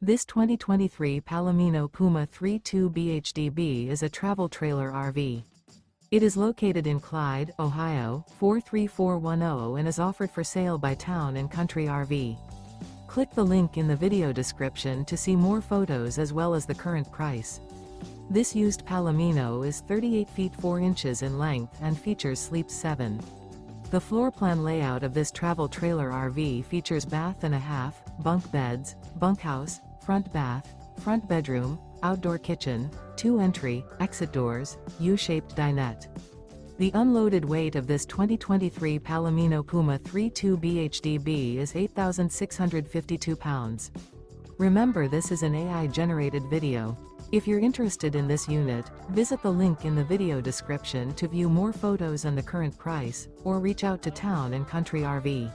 This 2023 Palomino Puma 3.2 BHDB is a travel trailer RV. It is located in Clyde, Ohio, 43410 and is offered for sale by Town & Country RV. Click the link in the video description to see more photos as well as the current price. This used Palomino is 38 feet 4 inches in length and features Sleep 7. The floor plan layout of this travel trailer RV features bath and a half, bunk beds, bunkhouse, front bath, front bedroom, outdoor kitchen, 2 entry, exit doors, U-shaped dinette. The unloaded weight of this 2023 Palomino Puma 3.2 BHDB is 8,652 pounds. Remember, this is an AI-generated video. If you're interested in this unit, visit the link in the video description to view more photos and the current price, or reach out to Town & Country RV.